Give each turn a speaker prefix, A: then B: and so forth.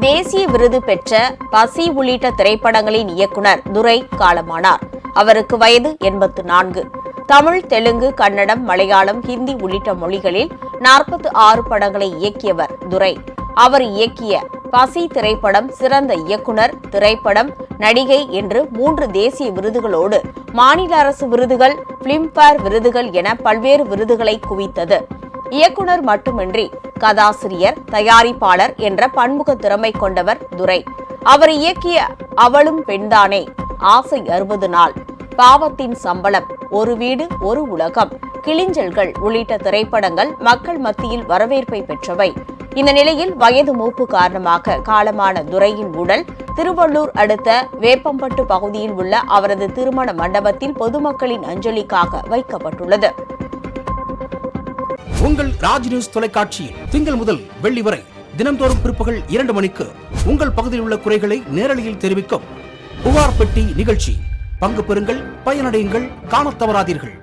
A: தேசிய விருது பெற்ற பசி உள்ளிட்ட திரைப்படங்களின் இயக்குனர் துரை காலமானார். அவருக்கு வயது 84. தமிழ், தெலுங்கு, கன்னடம், மலையாளம், ஹிந்தி உள்ளிட்ட மொழிகளில் 46 படங்களை இயக்கியவர் துரை. அவர் இயக்கிய பசி திரைப்படம் சிறந்த இயக்குனர், திரைப்படம், நடிகை என்று 3 தேசிய விருதுகளோடு மாநில அரசு விருதுகள், பிலிம்பேர் விருதுகள் என பல்வேறு விருதுகளை குவித்தது. இயக்குனர் மட்டுமின்றி கதாசிரியர், தயாரிப்பாளர் என்ற பன்முக திறமை கொண்டவர் துரை. அவர் இயக்கிய அவளும் பெண்தானே, ஆசை 60 நாள், பாவத்தின் சம்பளம், ஒரு வீடு ஒரு உலகம், கிளிஞ்சல்கள் உள்ளிட்ட திரைப்படங்கள் மக்கள் மத்தியில் வரவேற்பை பெற்றவை. இந்த நிலையில் வயது மூப்பு காரணமாக காலமான துரையின் உடல் திருவள்ளூர் அடுத்த வேப்பம்பட்டு பகுதியில் உள்ள அவரது திருமண மண்டபத்தில் பொதுமக்களின் அஞ்சலிக்காக வைக்கப்பட்டுள்ளது.
B: உங்கள் ராஜ் நியூஸ் தொலைக்காட்சியில் திங்கள் முதல் வெள்ளி வரை தினந்தோறும் பிற்பகல் 2 மணிக்கு உங்கள் பகுதியில் உள்ள குறைகளை நேரலையில் தெரிவிக்கும் புகார் பெட்டி நிகழ்ச்சி. பங்கு பெறுங்கள், பயனடையுங்கள், காணத் தவறாதீர்கள்.